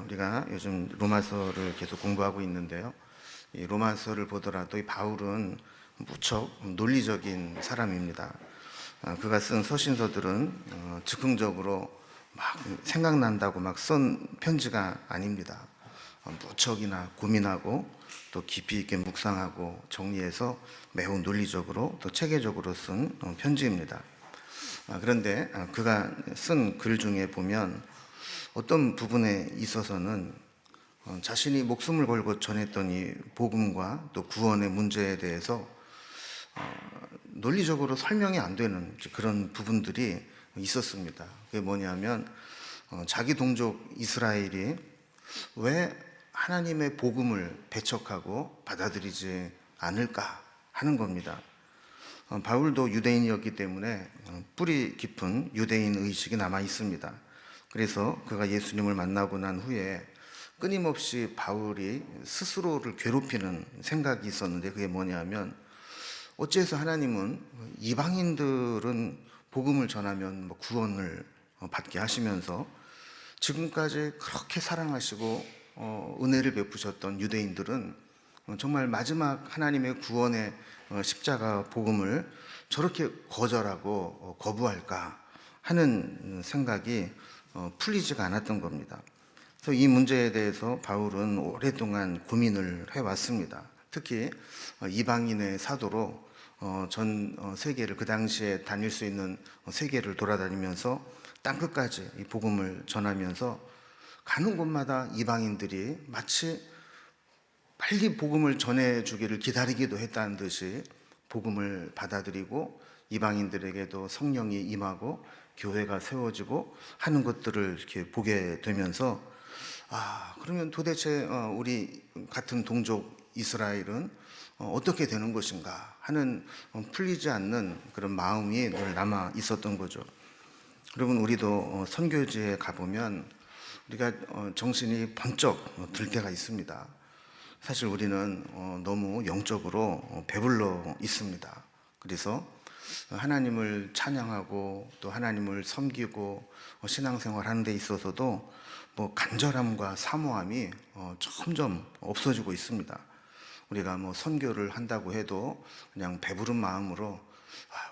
우리가 요즘 로마서를 계속 공부하고 있는데요. 이 로마서를 보더라도 이 바울은 무척 논리적인 사람입니다. 그가 쓴 서신서들은 즉흥적으로 막 생각난다고 막 쓴 편지가 아닙니다. 무척이나 고민하고 또 깊이 있게 묵상하고 정리해서 매우 논리적으로 또 체계적으로 쓴 편지입니다. 그런데 그가 쓴 글 중에 보면 어떤 부분에 있어서는 자신이 목숨을 걸고 전했던 이 복음과 또 구원의 문제에 대해서 논리적으로 설명이 안 되는 그런 부분들이 있었습니다. 그게 뭐냐면 자기 동족 이스라엘이 왜 하나님의 복음을 배척하고 받아들이지 않을까 하는 겁니다. 바울도 유대인이었기 때문에 뿌리 깊은 유대인 의식이 남아 있습니다. 그래서 그가 예수님을 만나고 난 후에 끊임없이 바울이 스스로를 괴롭히는 생각이 있었는데, 그게 뭐냐면 어째서 하나님은 이방인들은 복음을 전하면 구원을 받게 하시면서 지금까지 그렇게 사랑하시고 은혜를 베푸셨던 유대인들은 정말 마지막 하나님의 구원의 십자가 복음을 저렇게 거절하고 거부할까 하는 생각이 풀리지가 않았던 겁니다. 그래서 이 문제에 대해서 바울은 오랫동안 고민을 해왔습니다. 특히 이방인의 사도로 전 세계를, 그 당시에 다닐 수 있는 세계를 돌아다니면서 땅끝까지 이 복음을 전하면서 가는 곳마다 이방인들이 마치 빨리 복음을 전해주기를 기다리기도 했다는 듯이 복음을 받아들이고 이방인들에게도 성령이 임하고 교회가 세워지고 하는 것들을 이렇게 보게 되면서, 그러면 도대체 우리 같은 동족 이스라엘은 어떻게 되는 것인가 하는 풀리지 않는 그런 마음이 늘 남아 있었던 거죠. 여러분, 우리도 선교지에 가보면 우리가 정신이 번쩍 들 때가 있습니다. 사실 우리는 너무 영적으로 배불러 있습니다. 그래서 하나님을 찬양하고 또 하나님을 섬기고 신앙생활 하는 데 있어서도 간절함과 사모함이 점점 없어지고 있습니다. 우리가 선교를 한다고 해도 그냥 배부른 마음으로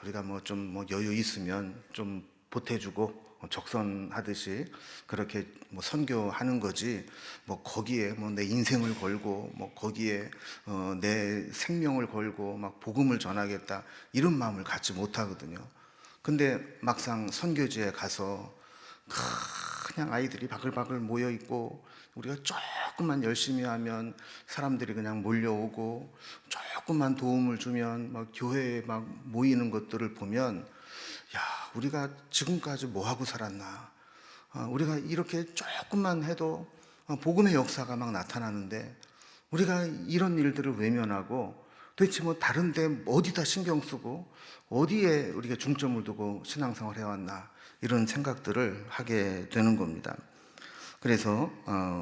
우리가 좀 여유 있으면 좀 보태주고 적선하듯이 그렇게 선교하는 거지, 거기에 내 인생을 걸고 거기에 내 생명을 걸고 막 복음을 전하겠다 이런 마음을 갖지 못하거든요. 근데 막상 선교지에 가서 그냥 아이들이 바글바글 모여 있고 우리가 조금만 열심히 하면 사람들이 그냥 몰려오고 조금만 도움을 주면 막 교회에 막 모이는 것들을 보면, 우리가 지금까지 뭐 하고 살았나? 우리가 이렇게 조금만 해도 복음의 역사가 막 나타나는데 우리가 이런 일들을 외면하고 도대체 다른 데 어디다 신경 쓰고 어디에 우리가 중점을 두고 신앙생활 해왔나, 이런 생각들을 하게 되는 겁니다. 그래서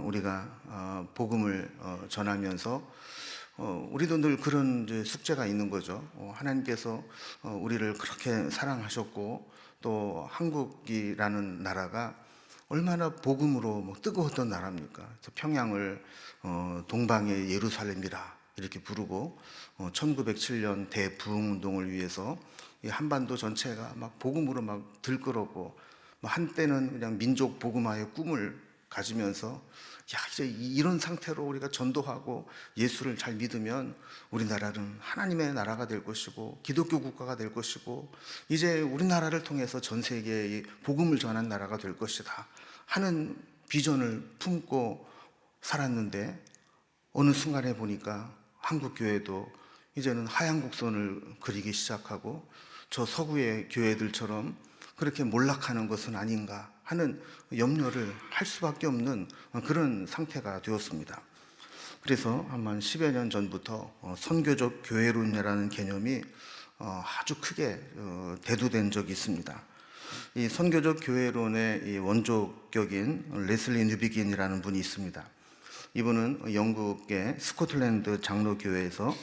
우리가 복음을 전하면서 우리도 늘 그런 숙제가 있는 거죠. 하나님께서 우리를 그렇게 사랑하셨고 또 한국이라는 나라가 얼마나 복음으로 뜨거웠던 나라입니까? 그래서 평양을 동방의 예루살렘이라 이렇게 부르고 1907년 대부흥운동을 위해서 이 한반도 전체가 막 복음으로 막 들끓었고, 한때는 그냥 민족 복음화의 꿈을 가지면서 이제 이런 상태로 우리가 전도하고 예수를 잘 믿으면 우리나라는 하나님의 나라가 될 것이고 기독교 국가가 될 것이고 이제 우리나라를 통해서 전 세계에 복음을 전한 나라가 될 것이다 하는 비전을 품고 살았는데, 어느 순간에 보니까 한국 교회도 이제는 하얀 곡선을 그리기 시작하고 저 서구의 교회들처럼 그렇게 몰락하는 것은 아닌가 하는 염려를 할 수밖에 없는 그런 상태가 되었습니다. 그래서 한 10여 년 전부터 선교적 교회론이라는 개념이 아주 크게 대두된 적이 있습니다. 이 선교적 교회론의 이 원조격인 레슬리 뉴비긴이라는 분이 있습니다. 이분은 영국의 스코틀랜드 장로교회에서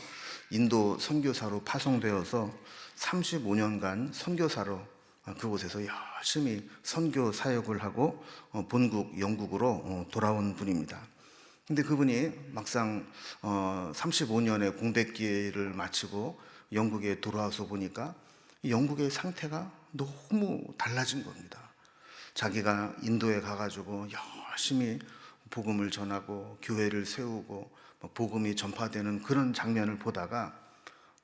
인도 선교사로 파송되어서 35년간 선교사로 그곳에서 열심히 선교 사역을 하고 본국 영국으로 돌아온 분입니다. 근데 그분이 막상 35년의 공백기를 마치고 영국에 돌아와서 보니까 영국의 상태가 너무 달라진 겁니다. 자기가 인도에 가가지고 열심히 복음을 전하고 교회를 세우고 복음이 전파되는 그런 장면을 보다가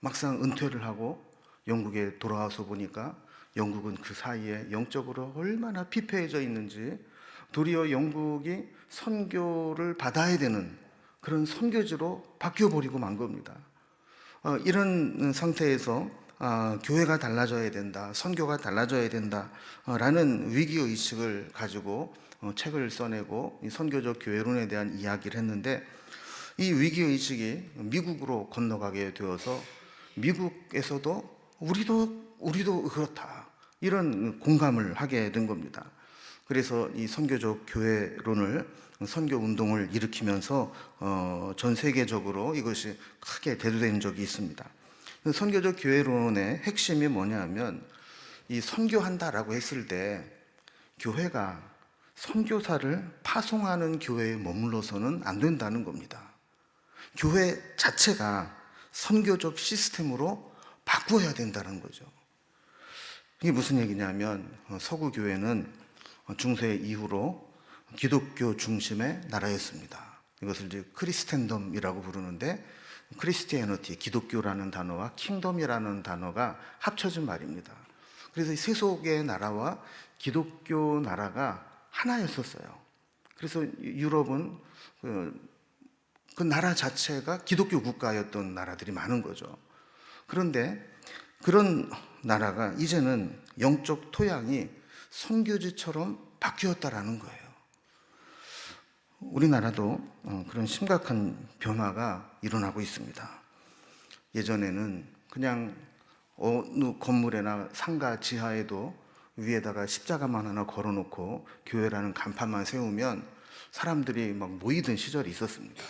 막상 은퇴를 하고 영국에 돌아와서 보니까 영국은 그 사이에 영적으로 얼마나 피폐해져 있는지, 도리어 영국이 선교를 받아야 되는 그런 선교지로 바뀌어버리고 만 겁니다. 이런 상태에서 교회가 달라져야 된다, 선교가 달라져야 된다라는 위기의식을 가지고 책을 써내고 이 선교적 교회론에 대한 이야기를 했는데, 이 위기의식이 미국으로 건너가게 되어서 미국에서도 우리도 그렇다, 이런 공감을 하게 된 겁니다. 그래서 이 선교적 교회론을, 선교 운동을 일으키면서 전 세계적으로 이것이 크게 대두된 적이 있습니다. 선교적 교회론의 핵심이 뭐냐면, 이 선교한다라고 했을 때 교회가 선교사를 파송하는 교회에 머물러서는 안 된다는 겁니다. 교회 자체가 선교적 시스템으로 바꾸어야 된다는 거죠. 이게 무슨 얘기냐면, 서구 교회는 중세 이후로 기독교 중심의 나라였습니다. 이것을 이제 크리스텐덤이라고 부르는데, 크리스티애너티, 기독교라는 단어와 킹덤이라는 단어가 합쳐진 말입니다. 그래서 이 세속의 나라와 기독교 나라가 하나였었어요. 그래서 유럽은 그 나라 자체가 기독교 국가였던 나라들이 많은 거죠. 그런데 그런 나라가 이제는 영적 토양이 선교지처럼 바뀌었다라는 거예요. 우리나라도 그런 심각한 변화가 일어나고 있습니다. 예전에는 그냥 어느 건물에나 상가 지하에도 위에다가 십자가만 하나 걸어놓고 교회라는 간판만 세우면 사람들이 막 모이던 시절이 있었습니다.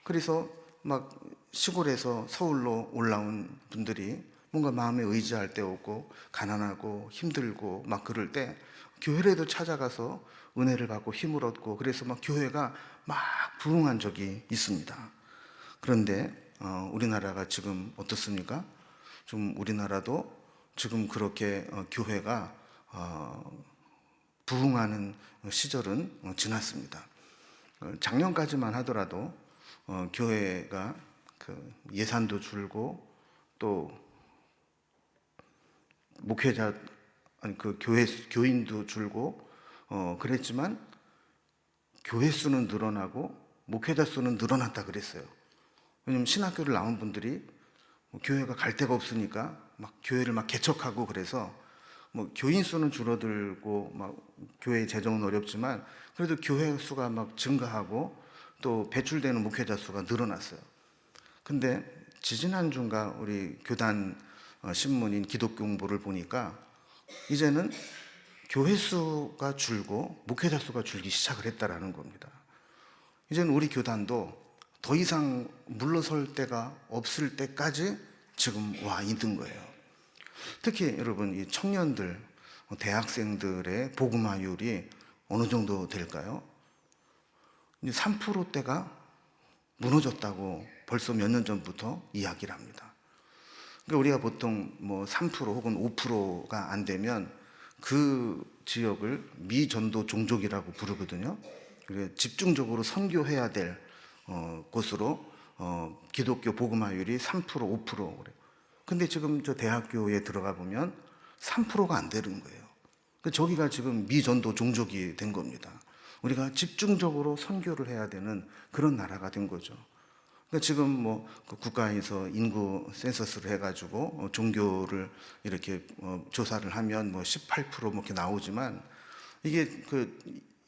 그래서 막 시골에서 서울로 올라온 분들이 뭔가 마음에 의지할 데 없고 가난하고 힘들고 막 그럴 때 교회라도 찾아가서 은혜를 받고 힘을 얻고, 그래서 막 교회가 막 부흥한 적이 있습니다. 그런데 우리나라가 지금 어떻습니까? 좀 우리나라도 지금 그렇게 교회가 부흥하는 시절은 지났습니다. 작년까지만 하더라도 교회가 그 예산도 줄고 또 목회자, 아니 그 교인도 줄고 그랬지만 교회 수는 늘어나고 목회자 수는 늘어났다 그랬어요. 왜냐면 신학교를 나온 분들이 교회가 갈 데가 없으니까 막 교회를 막 개척하고, 그래서 뭐 교인 수는 줄어들고 막 교회 재정은 어렵지만 그래도 교회 수가 막 증가하고 또 배출되는 목회자 수가 늘어났어요. 근데 지지난주인가 우리 교단 신문인 기독교홍보를 보니까 이제는 교회 수가 줄고 목회자 수가 줄기 시작을 했다라는 겁니다. 이제는 우리 교단도 더 이상 물러설 데가 없을 때까지 지금 와 있는 거예요. 특히 여러분, 이 청년들, 대학생들의 복음화율이 어느 정도 될까요? 3%대가 무너졌다고 벌써 몇 년 전부터 이야기를 합니다. 그러니까 우리가 보통 뭐 3% 혹은 5%가 안 되면 그 지역을 미전도 종족이라고 부르거든요. 집중적으로 선교해야 될 곳으로 기독교 복음화율이 3%, 5% 그래요. 근데 지금 저 대학교에 들어가 보면 3%가 안 되는 거예요. 저기가 지금 미전도 종족이 된 겁니다. 우리가 집중적으로 선교를 해야 되는 그런 나라가 된 거죠. 그러니까 지금 뭐 국가에서 인구 센서스를 해가지고 종교를 이렇게 조사를 하면 뭐 18% 뭐 이렇게 나오지만, 이게 그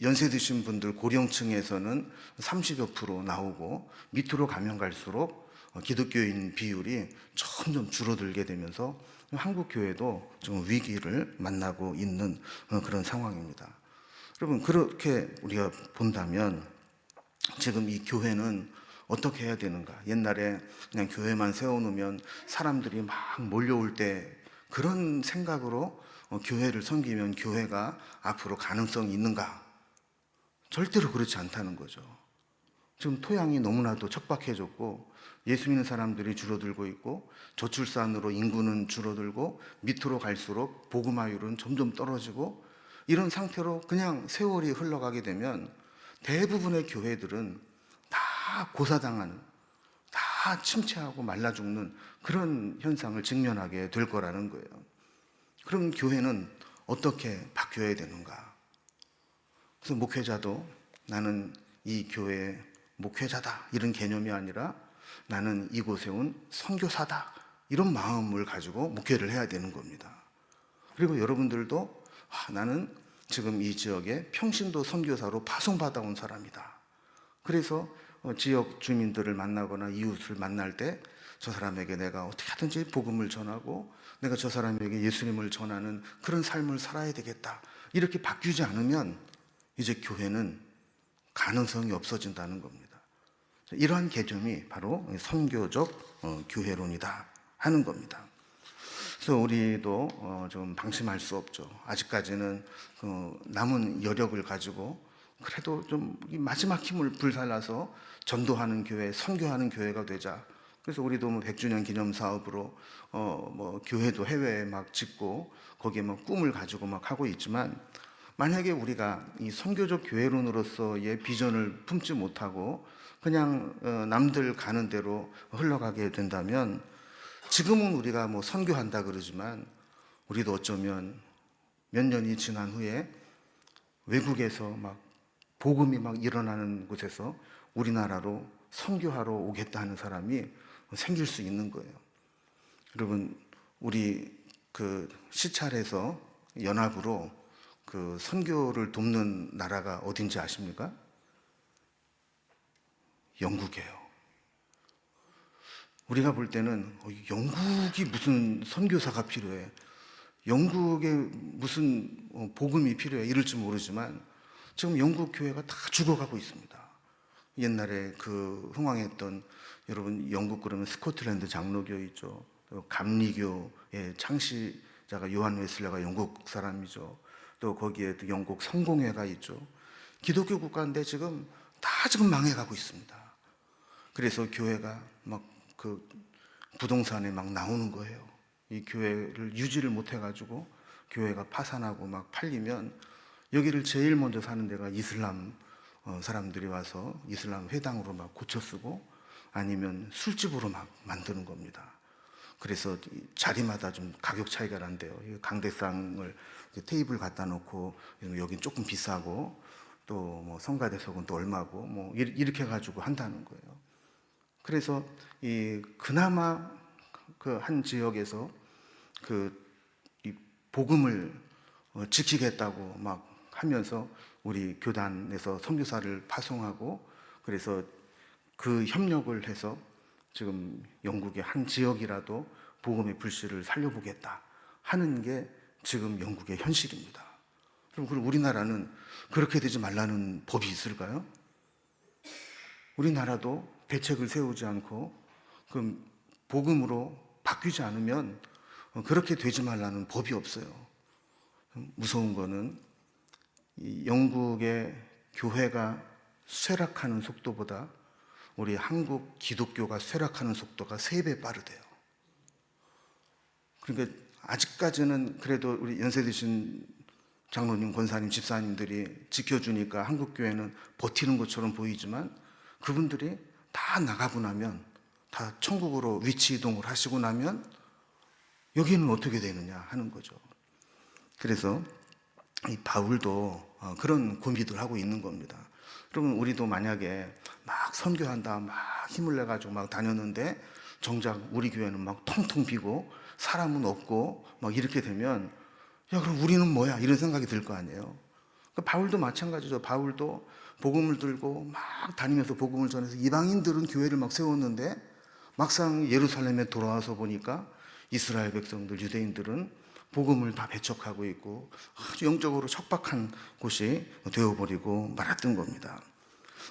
연세 드신 분들 고령층에서는 30여 프로 나오고 밑으로 가면 갈수록 기독교인 비율이 점점 줄어들게 되면서 한국 교회도 좀 위기를 만나고 있는 그런 상황입니다. 여러분, 그렇게 우리가 본다면 지금 이 교회는 어떻게 해야 되는가? 옛날에 그냥 교회만 세워놓으면 사람들이 막 몰려올 때 그런 생각으로 교회를 섬기면 교회가 앞으로 가능성이 있는가? 절대로 그렇지 않다는 거죠. 지금 토양이 너무나도 척박해졌고 예수 믿는 사람들이 줄어들고 있고 저출산으로 인구는 줄어들고 밑으로 갈수록 복음화율은 점점 떨어지고 이런 상태로 그냥 세월이 흘러가게 되면 대부분의 교회들은 다 고사당하는, 다 침체하고 말라 죽는 그런 현상을 직면하게 될 거라는 거예요. 그럼 교회는 어떻게 바뀌어야 되는가? 그래서 목회자도 나는 이 교회의 목회자다 이런 개념이 아니라 나는 이곳에 온 선교사다 이런 마음을 가지고 목회를 해야 되는 겁니다. 그리고 여러분들도 나는 지금 이 지역에 평신도 선교사로 파송받아 온 사람이다. 그래서 지역 주민들을 만나거나 이웃을 만날 때 저 사람에게 내가 어떻게 하든지 복음을 전하고 내가 저 사람에게 예수님을 전하는 그런 삶을 살아야 되겠다. 이렇게 바뀌지 않으면 이제 교회는 가능성이 없어진다는 겁니다. 이러한 개념이 바로 선교적 교회론이다 하는 겁니다. 그래서 우리도 좀 방심할 수 없죠. 아직까지는 남은 여력을 가지고 그래도 좀 마지막 힘을 불살라서 전도하는 교회, 선교하는 교회가 되자. 그래서 우리도 뭐 100주년 기념 사업으로 뭐 교회도 해외에 막 짓고 거기에 막 꿈을 가지고 막 하고 있지만 만약에 우리가 이 선교적 교회론으로서의 비전을 품지 못하고 그냥 남들 가는 대로 흘러가게 된다면 지금은 우리가 뭐 선교한다 그러지만 우리도 어쩌면 몇 년이 지난 후에 외국에서 막 복음이 막 일어나는 곳에서 우리나라로 선교하러 오겠다 하는 사람이 생길 수 있는 거예요. 여러분, 우리 그 시찰에서 연합으로 그 선교를 돕는 나라가 어딘지 아십니까? 영국이에요. 우리가 볼 때는 영국이 무슨 선교사가 필요해, 영국에 무슨 복음이 필요해 이럴지 모르지만 지금 영국 교회가 다 죽어가고 있습니다. 옛날에 그 흥왕했던 여러분 영국 그러면 스코틀랜드 장로교 있죠. 또 감리교의 창시자가 요한 웨슬레가 영국 사람이죠. 또 거기에 또 영국 성공회가 있죠. 기독교 국가인데 지금 다 지금 망해가고 있습니다. 그래서 교회가 막 그 부동산에 막 나오는 거예요. 이 교회를 유지를 못 해가지고 교회가 파산하고 막 팔리면 여기를 제일 먼저 사는 데가 이슬람 사람들이 와서 이슬람 회당으로 막 고쳐 쓰고 아니면 술집으로 막 만드는 겁니다. 그래서 자리마다 좀 가격 차이가 난대요. 강대상을 테이블 갖다 놓고 여긴 조금 비싸고 또 뭐 성가대석은 또 얼마고 뭐 이렇게 해가지고 한다는 거예요. 그래서 이 그나마 그 한 지역에서 이 복음을 지키겠다고 막 하면서 우리 교단에서 선교사를 파송하고 그래서 그 협력을 해서 지금 영국의 한 지역이라도 복음의 불씨를 살려보겠다 하는 게 지금 영국의 현실입니다. 그럼 우리나라는 그렇게 되지 말라는 법이 있을까요? 우리나라도 대책을 세우지 않고 그 복음으로 바뀌지 않으면 그렇게 되지 말라는 법이 없어요. 무서운 거는 이 영국의 교회가 쇠락하는 속도보다 우리 한국 기독교가 쇠락하는 속도가 3배 빠르대요. 그러니까 아직까지는 그래도 우리 연세 드신 장로님, 권사님, 집사님들이 지켜주니까 한국 교회는 버티는 것처럼 보이지만 그분들이 다 나가고 나면 다 천국으로 위치 이동을 하시고 나면 여기는 어떻게 되느냐 하는 거죠. 그래서 이 바울도 그런 고민을 하고 있는 겁니다. 그러면 우리도 만약에 막 선교한다, 막 힘을 내가지고 막 다녔는데 정작 우리 교회는 막 텅텅 비고 사람은 없고 막 이렇게 되면 야, 그럼 우리는 뭐야? 이런 생각이 들 거 아니에요. 바울도 마찬가지죠. 바울도 복음을 들고 막 다니면서 복음을 전해서 이방인들은 교회를 막 세웠는데 막상 예루살렘에 돌아와서 보니까 이스라엘 백성들, 유대인들은 복음을 다 배척하고 있고 아주 영적으로 척박한 곳이 되어버리고 말았던 겁니다.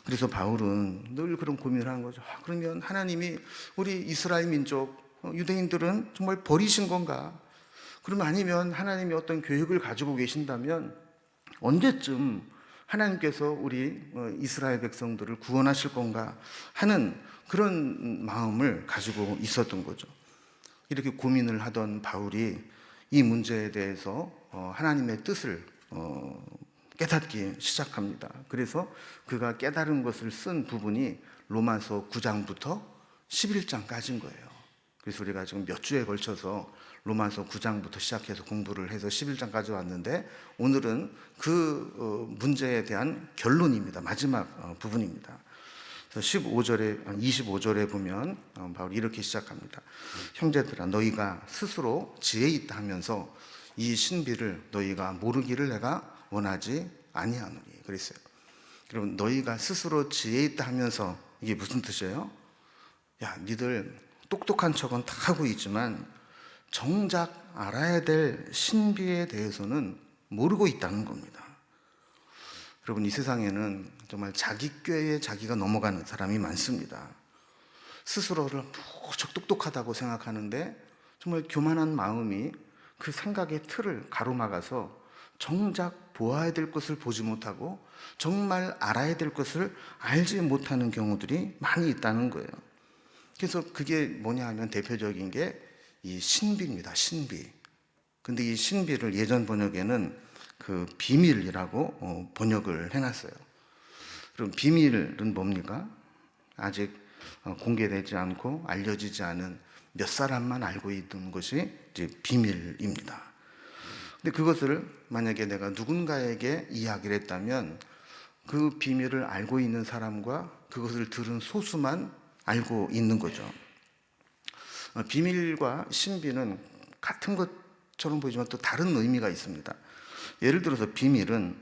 그래서 바울은 늘 그런 고민을 하는 거죠. 그러면 하나님이 우리 이스라엘 민족, 유대인들은 정말 버리신 건가? 그러면 아니면 하나님이 어떤 계획을 가지고 계신다면 언제쯤 하나님께서 우리 이스라엘 백성들을 구원하실 건가 하는 그런 마음을 가지고 있었던 거죠. 이렇게 고민을 하던 바울이 이 문제에 대해서 하나님의 뜻을 깨닫기 시작합니다. 그래서 그가 깨달은 것을 쓴 부분이 로마서 9장부터 11장까지인 거예요. 그래서 우리가 지금 몇 주에 걸쳐서 로마서 9장부터 시작해서 공부를 해서 11장까지 왔는데, 오늘은 그 문제에 대한 결론입니다. 마지막 부분입니다. 그래서 25절에 보면 바울이 이렇게 시작합니다. 형제들아, 너희가 스스로 지혜 있다 하면서 이 신비를 너희가 모르기를 내가 원하지 아니하노니. 그랬어요. 여러분, 너희가 스스로 지혜 있다 하면서 이게 무슨 뜻이에요? 야, 니들 똑똑한 척은 다 하고 있지만 정작 알아야 될 신비에 대해서는 모르고 있다는 겁니다. 여러분, 이 세상에는 정말 자기 꾀에 자기가 넘어가는 사람이 많습니다. 스스로를 무척 똑똑하다고 생각하는데 정말 교만한 마음이 그 생각의 틀을 가로막아서 정작 보아야 될 것을 보지 못하고 정말 알아야 될 것을 알지 못하는 경우들이 많이 있다는 거예요. 그래서 그게 뭐냐 하면 대표적인 게 이 신비입니다. 신비. 근데 이 신비를 예전 번역에는 그 비밀이라고 번역을 해놨어요. 그럼 비밀은 뭡니까? 아직 공개되지 않고 알려지지 않은 몇 사람만 알고 있는 것이 이제 비밀입니다. 근데 그것을 만약에 내가 누군가에게 이야기를 했다면 그 비밀을 알고 있는 사람과 그것을 들은 소수만 알고 있는 거죠. 비밀과 신비는 같은 것처럼 보이지만 또 다른 의미가 있습니다. 예를 들어서 비밀은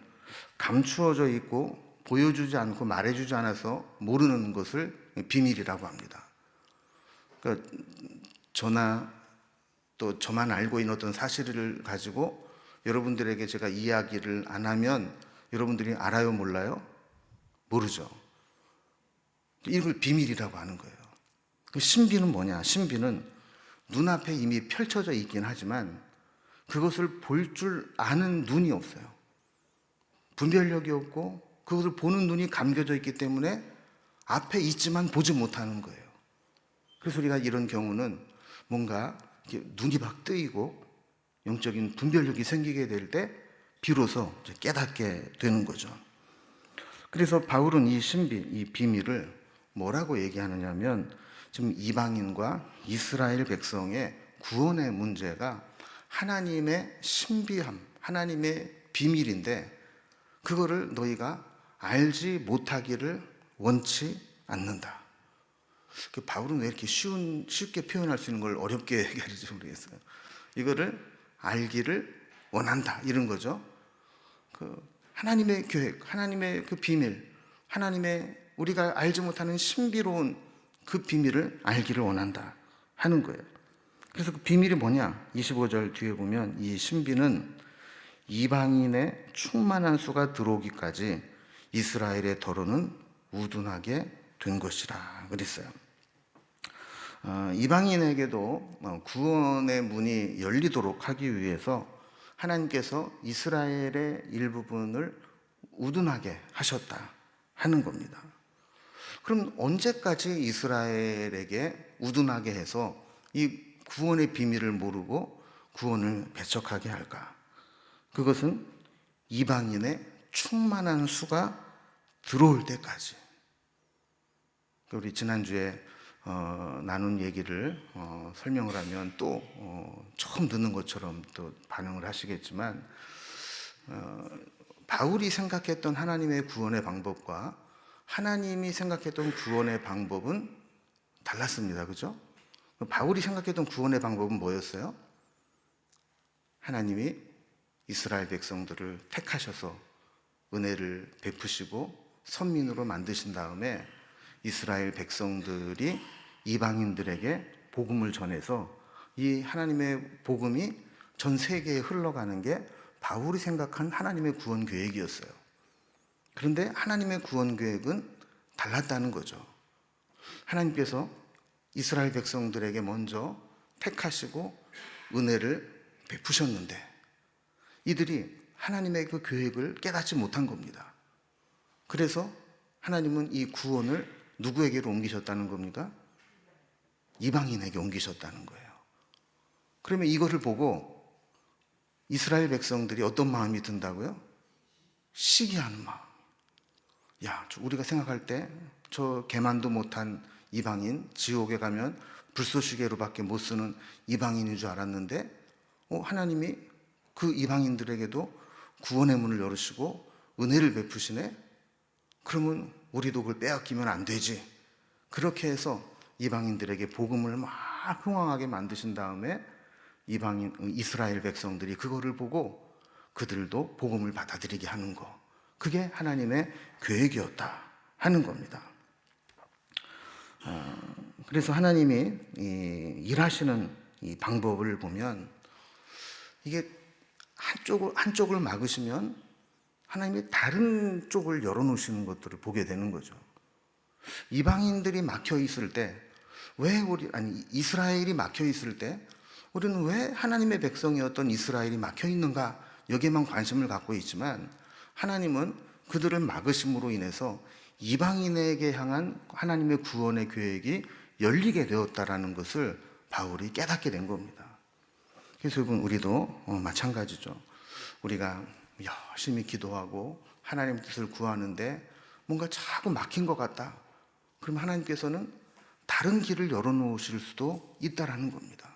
감추어져 있고 보여주지 않고 말해주지 않아서 모르는 것을 비밀이라고 합니다. 그러니까 저나 또 저만 알고 있는 어떤 사실을 가지고 여러분들에게 제가 이야기를 안 하면 여러분들이 알아요, 몰라요? 모르죠. 이걸 비밀이라고 하는 거예요. 신비는 뭐냐? 신비는 눈앞에 이미 펼쳐져 있긴 하지만 그것을 볼 줄 아는 눈이 없어요. 분별력이 없고 그것을 보는 눈이 감겨져 있기 때문에 앞에 있지만 보지 못하는 거예요. 그래서 우리가 이런 경우는 뭔가 눈이 막 뜨이고 영적인 분별력이 생기게 될 때 비로소 깨닫게 되는 거죠. 그래서 바울은 이 신비, 이 비밀을 뭐라고 얘기하느냐 하면 지금 이방인과 이스라엘 백성의 구원의 문제가 하나님의 신비함, 하나님의 비밀인데 그거를 너희가 알지 못하기를 원치 않는다. 바울은 왜 이렇게 쉽게 표현할 수 있는 걸 어렵게 얘기하는지 모르겠어요. 이거를 알기를 원한다, 이런 거죠. 하나님의 계획, 하나님의 그 비밀, 하나님의 우리가 알지 못하는 신비로운 그 비밀을 알기를 원한다 하는 거예요. 그래서 그 비밀이 뭐냐? 25절 뒤에 보면 이 신비는 이방인의 충만한 수가 들어오기까지 이스라엘의 더러는 우둔하게 된 것이라 그랬어요. 이방인에게도 구원의 문이 열리도록 하기 위해서 하나님께서 이스라엘의 일부분을 우둔하게 하셨다 하는 겁니다. 그럼 언제까지 이스라엘에게 우둔하게 해서 이 구원의 비밀을 모르고 구원을 배척하게 할까? 그것은 이방인의 충만한 수가 들어올 때까지. 우리 지난주에 나눈 얘기를 설명을 하면 또 처음 듣는 것처럼 또 반응을 하시겠지만 바울이 생각했던 하나님의 구원의 방법과 하나님이 생각했던 구원의 방법은 달랐습니다. 그죠? 바울이 생각했던 구원의 방법은 뭐였어요? 하나님이 이스라엘 백성들을 택하셔서 은혜를 베푸시고 선민으로 만드신 다음에 이스라엘 백성들이 이방인들에게 복음을 전해서 이 하나님의 복음이 전 세계에 흘러가는 게 바울이 생각한 하나님의 구원 계획이었어요. 그런데 하나님의 구원 계획은 달랐다는 거죠. 하나님께서 이스라엘 백성들에게 먼저 택하시고 은혜를 베푸셨는데 이들이 하나님의 그 계획을 깨닫지 못한 겁니다. 그래서 하나님은 이 구원을 누구에게로 옮기셨다는 겁니까? 이방인에게 옮기셨다는 거예요. 그러면 이것을 보고 이스라엘 백성들이 어떤 마음이 든다고요? 시기하는 마음. 야, 우리가 생각할 때 저 개만도 못한 이방인, 지옥에 가면 불쏘시개로밖에 못 쓰는 이방인인 줄 알았는데 하나님이 그 이방인들에게도 구원의 문을 열으시고 은혜를 베푸시네? 그러면 우리도 그걸 빼앗기면 안 되지. 그렇게 해서 이방인들에게 복음을 막 흥왕하게 만드신 다음에 이스라엘 백성들이 그거를 보고 그들도 복음을 받아들이게 하는 거. 그게 하나님의 계획이었다 하는 겁니다. 그래서 하나님이 일하시는 이 방법을 보면 이게 한쪽을 막으시면 하나님이 다른 쪽을 열어놓으시는 것들을 보게 되는 거죠. 이방인들이 막혀 있을 때 이스라엘이 막혀 있을 때 우리는 왜 하나님의 백성이었던 이스라엘이 막혀 있는가 여기에만 관심을 갖고 있지만 하나님은 그들을 막으심으로 인해서 이방인에게 향한 하나님의 구원의 계획이 열리게 되었다라는 것을 바울이 깨닫게 된 겁니다. 그래서 여러분 우리도 마찬가지죠. 우리가 열심히 기도하고 하나님 뜻을 구하는데 뭔가 자꾸 막힌 것 같다. 그럼 하나님께서는 다른 길을 열어놓으실 수도 있다라는 겁니다.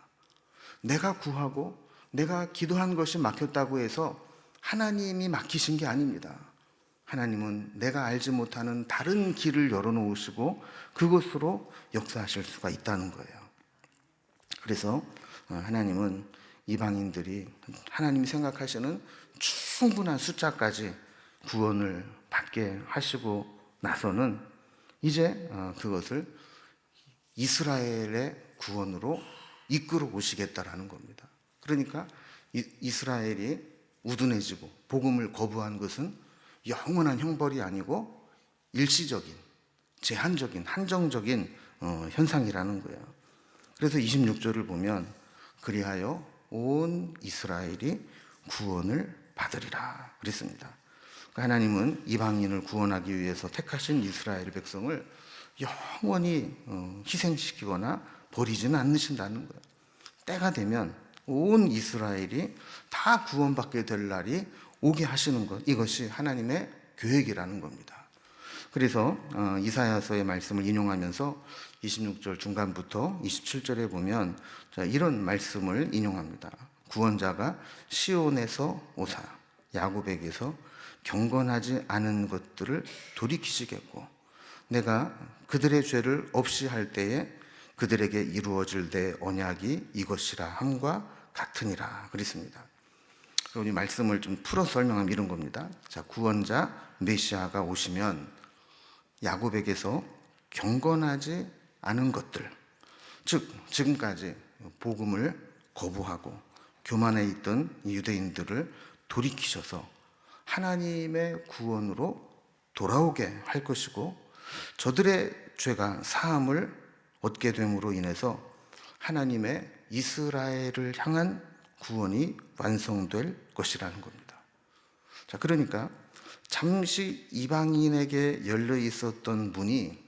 내가 구하고 내가 기도한 것이 막혔다고 해서 하나님이 막히신 게 아닙니다. 하나님은 내가 알지 못하는 다른 길을 열어놓으시고 그것으로 역사하실 수가 있다는 거예요. 그래서 하나님은 이방인들이 하나님이 생각하시는 충분한 숫자까지 구원을 받게 하시고 나서는 이제 그것을 이스라엘의 구원으로 이끌어 오시겠다라는 겁니다. 그러니까 이스라엘이 우둔해지고 복음을 거부한 것은 영원한 형벌이 아니고 일시적인, 제한적인, 한정적인 현상이라는 거예요. 그래서 26절을 보면 그리하여 온 이스라엘이 구원을 받으리라 그랬습니다. 그러니까 하나님은 이방인을 구원하기 위해서 택하신 이스라엘 백성을 영원히 희생시키거나 버리지는 않으신다는 거예요. 때가 되면 온 이스라엘이 다 구원받게 될 날이 오게 하시는 것, 이것이 하나님의 계획이라는 겁니다. 그래서 이사야서의 말씀을 인용하면서 26절 중간부터 27절에 보면 이런 말씀을 인용합니다. 구원자가 시온에서 오사 야곱에게서 경건하지 않은 것들을 돌이키시겠고 내가 그들의 죄를 없이 할 때에 그들에게 이루어질 내 언약이 이것이라 함과 같으니라 그랬습니다. 이 말씀을 좀 풀어서 설명하면 이런 겁니다. 자, 구원자 메시아가 오시면 야곱에게서 경건하지 않은 것들, 즉 지금까지 복음을 거부하고 교만해 있던 유대인들을 돌이키셔서 하나님의 구원으로 돌아오게 할 것이고 저들의 죄가 사함을 얻게 됨으로 인해서 하나님의 이스라엘을 향한 구원이 완성될 것이라는 겁니다. 자, 그러니까 잠시 이방인에게 열려 있었던 문이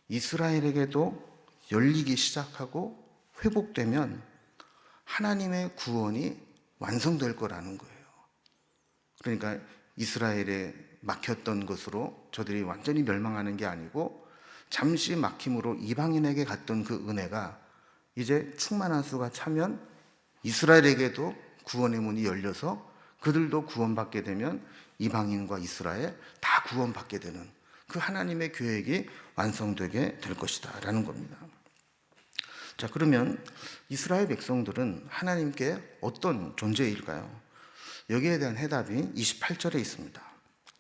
이스라엘에게도 열리기 시작하고 회복되면 하나님의 구원이 완성될 거라는 거예요. 그러니까 이스라엘에 막혔던 것으로 저들이 완전히 멸망하는 게 아니고 잠시 막힘으로 이방인에게 갔던 그 은혜가 이제 충만한 수가 차면 이스라엘에게도 구원의 문이 열려서 그들도 구원받게 되면 이방인과 이스라엘 다 구원받게 되는 그 하나님의 계획이 완성되게 될 것이다 라는 겁니다. 자, 그러면 이스라엘 백성들은 하나님께 어떤 존재일까요? 여기에 대한 해답이 28절에 있습니다.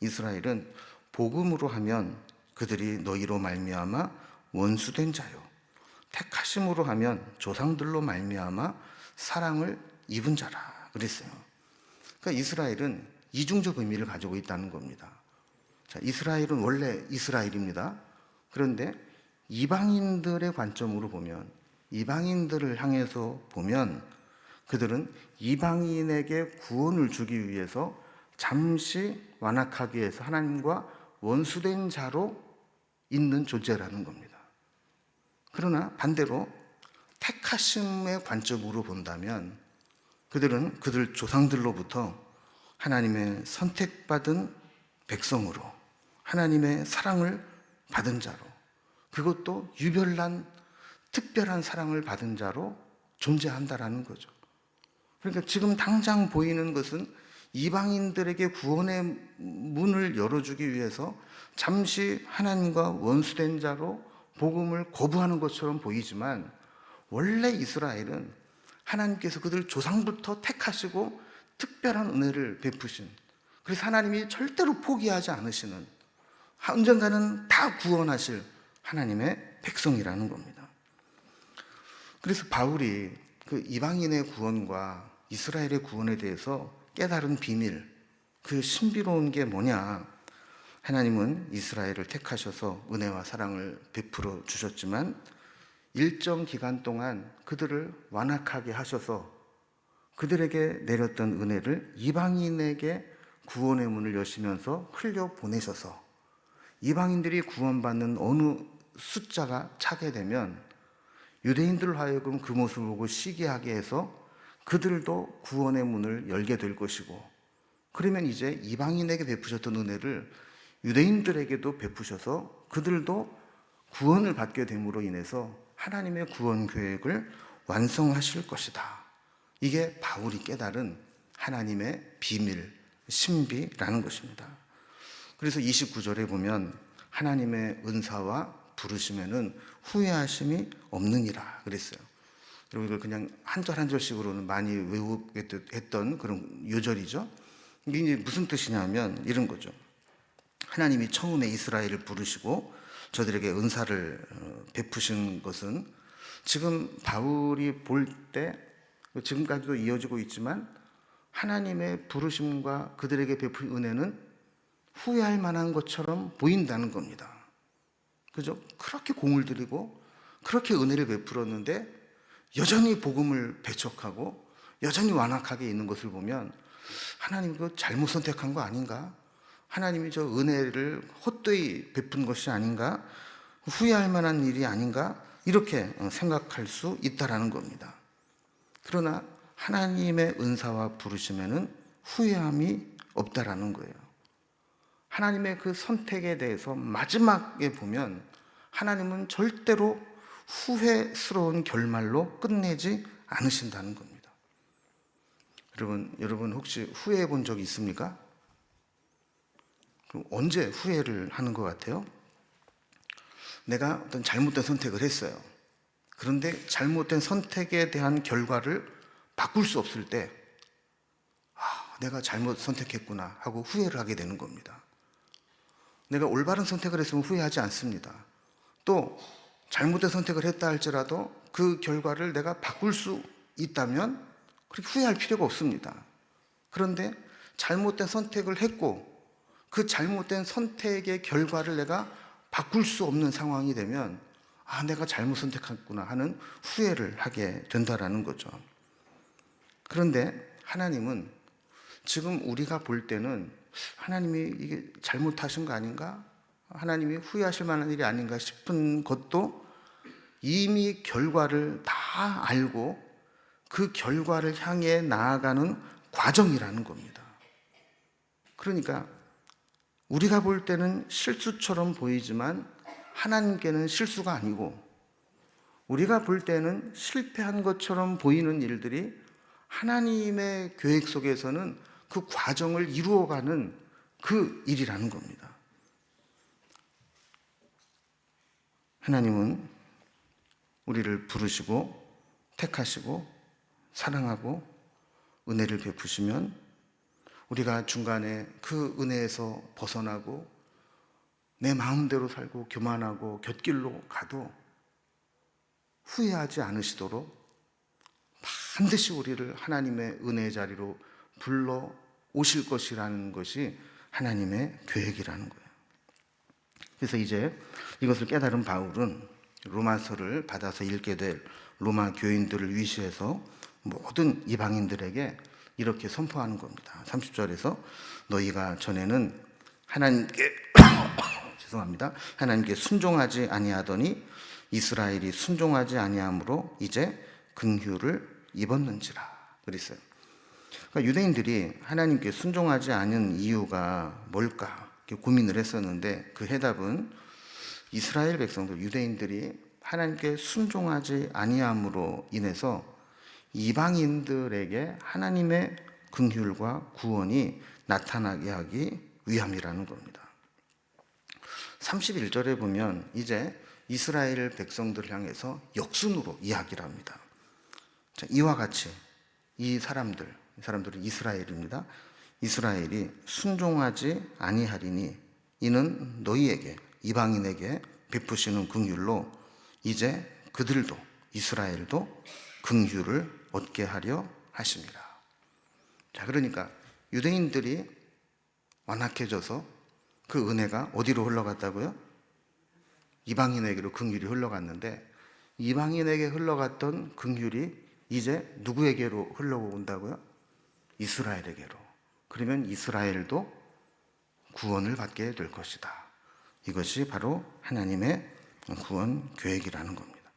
이스라엘은 복음으로 하면 그들이 너희로 말미암아 원수된 자요 택하심으로 하면 조상들로 말미암아 사랑을 입은 자라 그랬어요. 그러니까 이스라엘은 이중적 의미를 가지고 있다는 겁니다. 자, 이스라엘은 원래 이스라엘입니다. 그런데 이방인들의 관점으로 보면 이방인들을 향해서 보면 그들은 이방인에게 구원을 주기 위해서 잠시 완악하기 위해서 하나님과 원수된 자로 있는 존재라는 겁니다. 그러나 반대로 택하심의 관점으로 본다면 그들은 그들 조상들로부터 하나님의 선택받은 백성으로, 하나님의 사랑을 받은 자로, 그것도 유별난 특별한 사랑을 받은 자로 존재한다라는 거죠. 그러니까 지금 당장 보이는 것은 이방인들에게 구원의 문을 열어주기 위해서 잠시 하나님과 원수된 자로 복음을 거부하는 것처럼 보이지만, 원래 이스라엘은 하나님께서 그들 조상부터 택하시고 특별한 은혜를 베푸신, 그래서 하나님이 절대로 포기하지 않으시는, 언젠가는 다 구원하실 하나님의 백성이라는 겁니다. 그래서 바울이 그 이방인의 구원과 이스라엘의 구원에 대해서 깨달은 비밀, 그 신비로운 게 뭐냐? 하나님은 이스라엘을 택하셔서 은혜와 사랑을 베풀어 주셨지만 일정 기간 동안 그들을 완악하게 하셔서 그들에게 내렸던 은혜를 이방인에게 구원의 문을 여시면서 흘려 보내셔서 이방인들이 구원받는 어느 숫자가 차게 되면 유대인들로 하여금 그 모습을 보고 시기하게 해서 그들도 구원의 문을 열게 될 것이고, 그러면 이제 이방인에게 베푸셨던 은혜를 유대인들에게도 베푸셔서 그들도 구원을 받게 됨으로 인해서 하나님의 구원 계획을 완성하실 것이다. 이게 바울이 깨달은 하나님의 비밀, 신비라는 것입니다. 그래서 29절에 보면 하나님의 은사와 부르심에는 후회하심이 없느니라 그랬어요. 여러분, 이걸 그냥 한 절 한 절씩으로는 많이 외우겠던 그런 요절이죠. 이게 이제 무슨 뜻이냐면 이런 거죠. 하나님이 처음에 이스라엘을 부르시고 저들에게 은사를 베푸신 것은 지금 바울이 볼 때, 지금까지도 이어지고 있지만 하나님의 부르심과 그들에게 베풀 은혜는 후회할 만한 것처럼 보인다는 겁니다. 그죠? 그렇게 공을 들이고 그렇게 은혜를 베풀었는데 여전히 복음을 배척하고 여전히 완악하게 있는 것을 보면 하나님 그 잘못 선택한 거 아닌가? 하나님이 저 은혜를 헛되이 베푼 것이 아닌가? 후회할 만한 일이 아닌가? 이렇게 생각할 수 있다라는 겁니다. 그러나 하나님의 은사와 부르심에는 후회함이 없다라는 거예요. 하나님의 그 선택에 대해서 마지막에 보면 하나님은 절대로 후회스러운 결말로 끝내지 않으신다는 겁니다. 여러분 혹시 후회해 본 적이 있습니까? 그럼 언제 후회를 하는 것 같아요? 내가 어떤 잘못된 선택을 했어요. 그런데 잘못된 선택에 대한 결과를 바꿀 수 없을 때, 내가 잘못 선택했구나 하고 후회를 하게 되는 겁니다. 내가 올바른 선택을 했으면 후회하지 않습니다. 또 잘못된 선택을 했다 할지라도 그 결과를 내가 바꿀 수 있다면 그렇게 후회할 필요가 없습니다. 그런데 잘못된 선택을 했고 그 잘못된 선택의 결과를 내가 바꿀 수 없는 상황이 되면 내가 잘못 선택했구나 하는 후회를 하게 된다라는 거죠. 그런데 하나님은 지금 우리가 볼 때는 하나님이 이게 잘못하신 거 아닌가? 하나님이 후회하실 만한 일이 아닌가 싶은 것도 이미 결과를 다 알고 그 결과를 향해 나아가는 과정이라는 겁니다. 그러니까 우리가 볼 때는 실수처럼 보이지만 하나님께는 실수가 아니고, 우리가 볼 때는 실패한 것처럼 보이는 일들이 하나님의 계획 속에서는 그 과정을 이루어가는 그 일이라는 겁니다. 하나님은 우리를 부르시고 택하시고 사랑하고 은혜를 베푸시면 우리가 중간에 그 은혜에서 벗어나고 내 마음대로 살고 교만하고 곁길로 가도 후회하지 않으시도록 반드시 우리를 하나님의 은혜의 자리로 불러 오실 것이라는 것이 하나님의 계획이라는 거예요. 그래서 이제 이것을 깨달은 바울은 로마서를 받아서 읽게 될 로마 교인들을 위시해서 모든 이방인들에게 이렇게 선포하는 겁니다. 30절에서 너희가 전에는 하나님께 죄송합니다. 하나님께 순종하지 아니하더니 이스라엘이 순종하지 아니함으로 이제 긍휼을 입었는지라 그랬어요. 그러니까 유대인들이 하나님께 순종하지 않은 이유가 뭘까 고민을 했었는데 그 해답은 이스라엘 백성들 유대인들이 하나님께 순종하지 아니함으로 인해서 이방인들에게 하나님의 긍휼과 구원이 나타나게 하기 위함이라는 겁니다. 31절에 보면 이제 이스라엘 백성들을 향해서 역순으로 이야기를 합니다. 자, 이와 같이 이 사람들은 이스라엘입니다. 이스라엘이 순종하지 아니하리니 이는 너희에게 이방인에게 베푸시는 긍휼로 이제 그들도 이스라엘도 긍휼을 얻게 하려 하심이라. 자, 그러니까 유대인들이 완악해져서 그 은혜가 어디로 흘러갔다고요? 이방인에게로 긍휼이 흘러갔는데 이방인에게 흘러갔던 긍휼이 이제 누구에게로 흘러온다고요? 이스라엘에게로. 그러면 이스라엘도 구원을 받게 될 것이다. 이것이 바로 하나님의 구원 계획이라는 겁니다.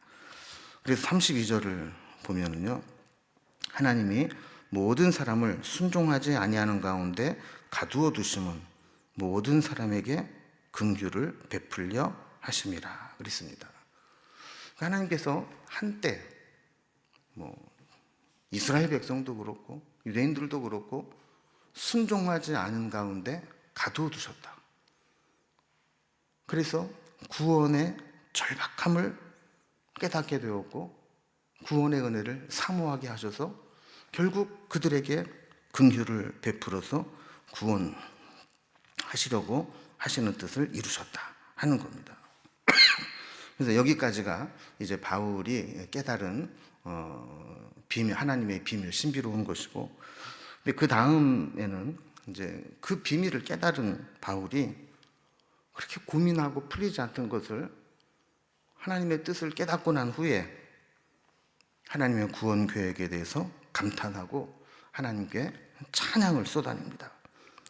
그래서 32절을 보면은요, 하나님이 모든 사람을 순종하지 아니하는 가운데 가두어 두심은 모든 사람에게 긍휼을 베풀려 하심이라 그랬습니다. 하나님께서 한때 이스라엘 백성도 그렇고 유대인들도 그렇고 순종하지 않은 가운데 가두어 두셨다. 그래서 구원의 절박함을 깨닫게 되었고 구원의 은혜를 사모하게 하셔서 결국 그들에게 긍휼을 베풀어서 구원하시려고 하시는 뜻을 이루셨다 하는 겁니다. 그래서 여기까지가 이제 바울이 깨달은 비밀, 하나님의 비밀, 신비로운 것이고, 근데 그 다음에는 이제 그 비밀을 깨달은 바울이 그렇게 고민하고 풀리지 않던 것을 하나님의 뜻을 깨닫고 난 후에 하나님의 구원 계획에 대해서 감탄하고 하나님께 찬양을 쏟아냅니다.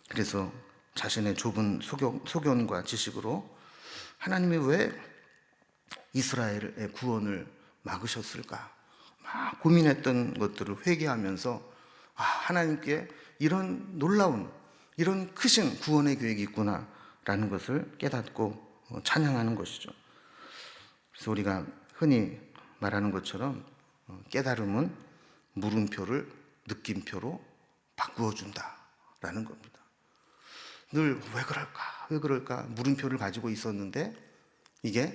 그래서 자신의 좁은 소견과 지식으로 하나님이 왜 이스라엘의 구원을 막으셨을까? 막 고민했던 것들을 회개하면서 하나님께 이런 놀라운, 이런 크신 구원의 계획이 있구나라는 것을 깨닫고 찬양하는 것이죠. 그래서 우리가 흔히 말하는 것처럼 깨달음은 물음표를 느낌표로 바꾸어준다라는 겁니다. 늘 왜 그럴까 물음표를 가지고 있었는데 이게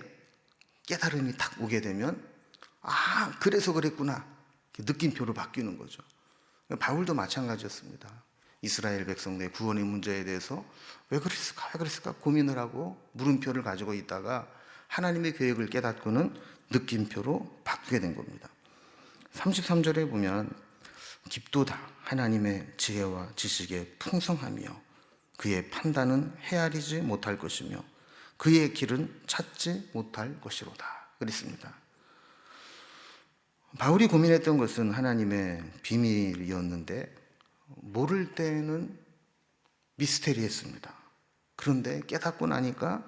깨달음이 딱 오게 되면 그래서 그랬구나 느낌표로 바뀌는 거죠. 바울도 마찬가지였습니다. 이스라엘 백성들의 구원의 문제에 대해서 왜 그랬을까 고민을 하고 물음표를 가지고 있다가 하나님의 계획을 깨닫고는 느낌표로 바꾸게 된 겁니다. 33절에 보면 깊도다 하나님의 지혜와 지식의 풍성하며 그의 판단은 헤아리지 못할 것이며 그의 길은 찾지 못할 것이로다 그랬습니다. 바울이 고민했던 것은 하나님의 비밀이었는데 모를 때는 미스테리했습니다. 그런데 깨닫고 나니까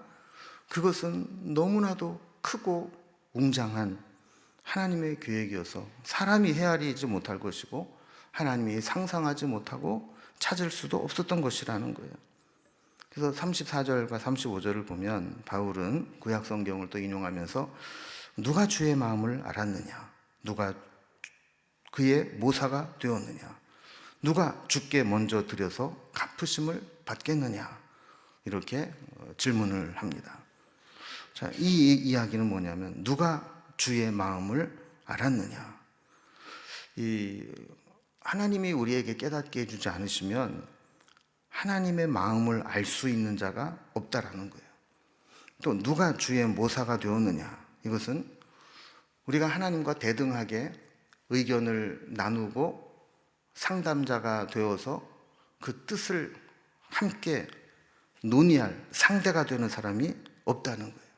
그것은 너무나도 크고 웅장한 하나님의 계획이어서 사람이 헤아리지 못할 것이고 하나님이 상상하지 못하고 찾을 수도 없었던 것이라는 거예요. 그래서 34절과 35절을 보면 바울은 구약 성경을 또 인용하면서 누가 주의 마음을 알았느냐, 누가 그의 모사가 되었느냐, 누가 주께 먼저 드려서 갚으심을 받겠느냐, 이렇게 질문을 합니다. 자, 이 이야기는 뭐냐면 누가 주의 마음을 알았느냐. 하나님이 우리에게 깨닫게 해주지 않으시면 하나님의 마음을 알 수 있는 자가 없다라는 거예요. 또 누가 주의 모사가 되었느냐. 이것은 우리가 하나님과 대등하게 의견을 나누고 상담자가 되어서 그 뜻을 함께 논의할 상대가 되는 사람이 없다는 거예요.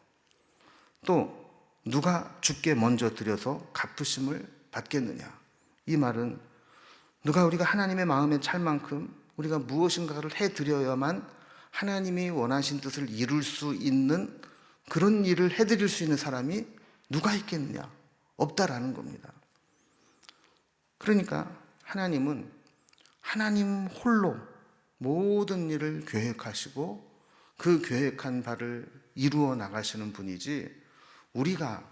또 누가 주께 먼저 드려서 갚으심을 받겠느냐. 이 말은 우리가 하나님의 마음에 찰 만큼 우리가 무엇인가를 해드려야만 하나님이 원하신 뜻을 이룰 수 있는 그런 일을 해드릴 수 있는 사람이 누가 있겠느냐? 없다라는 겁니다. 그러니까 하나님은 하나님 홀로 모든 일을 계획하시고 그 계획한 바를 이루어 나가시는 분이지, 우리가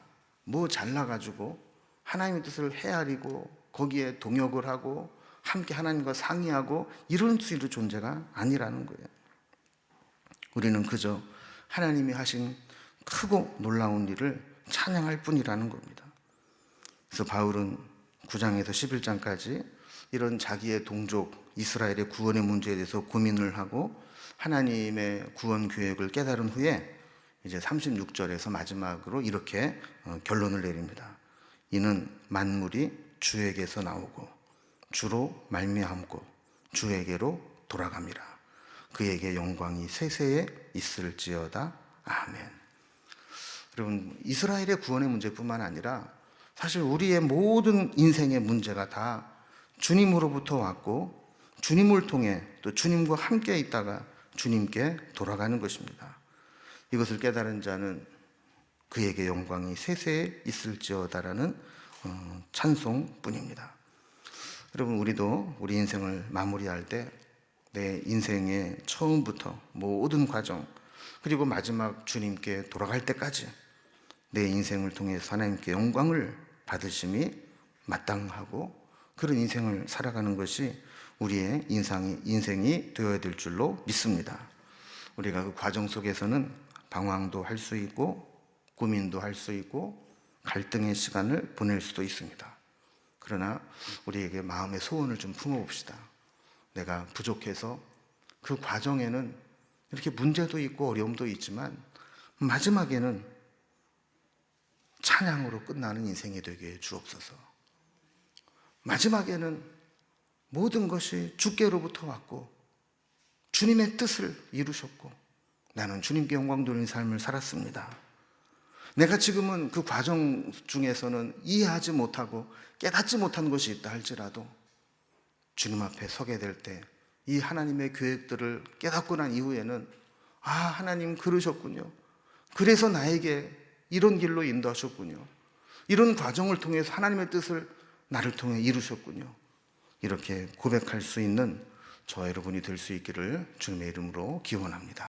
뭐 잘나가지고 하나님의 뜻을 헤아리고 거기에 동역을 하고 함께 하나님과 상의하고 이런 수위의 존재가 아니라는 거예요. 우리는 그저 하나님이 하신 크고 놀라운 일을 찬양할 뿐이라는 겁니다. 그래서 바울은 9장에서 11장까지 이런 자기의 동족 이스라엘의 구원의 문제에 대해서 고민을 하고 하나님의 구원 계획을 깨달은 후에 이제 36절에서 마지막으로 이렇게 결론을 내립니다. 이는 만물이 주에게서 나오고 주로 말미암고 주에게로 돌아갑니다. 그에게 영광이 세세에 있을지어다. 아멘. 여러분, 이스라엘의 구원의 문제뿐만 아니라 사실 우리의 모든 인생의 문제가 다 주님으로부터 왔고 주님을 통해 또 주님과 함께 있다가 주님께 돌아가는 것입니다. 이것을 깨달은 자는 그에게 영광이 세세에 있을지어다라는 찬송뿐입니다. 여러분, 우리도 우리 인생을 마무리할 때 내 인생의 처음부터 모든 과정, 그리고 마지막 주님께 돌아갈 때까지 내 인생을 통해서 하나님께 영광을 받으심이 마땅하고 그런 인생을 살아가는 것이 우리의 인생이 되어야 될 줄로 믿습니다. 우리가 그 과정 속에서는 방황도 할 수 있고 고민도 할 수 있고 갈등의 시간을 보낼 수도 있습니다. 그러나 우리에게 마음의 소원을 좀 품어봅시다. 내가 부족해서 그 과정에는 이렇게 문제도 있고 어려움도 있지만 마지막에는 찬양으로 끝나는 인생이 되게 해 주옵소서. 마지막에는 모든 것이 주께로부터 왔고 주님의 뜻을 이루셨고 나는 주님께 영광 돌리는 삶을 살았습니다. 내가 지금은 그 과정 중에서는 이해하지 못하고 깨닫지 못한 것이 있다 할지라도 주님 앞에 서게 될 때 이 하나님의 계획들을 깨닫고 난 이후에는 하나님 그러셨군요. 그래서 나에게 이런 길로 인도하셨군요. 이런 과정을 통해서 하나님의 뜻을 나를 통해 이루셨군요. 이렇게 고백할 수 있는 저와 여러분이 될 수 있기를 주님의 이름으로 기원합니다.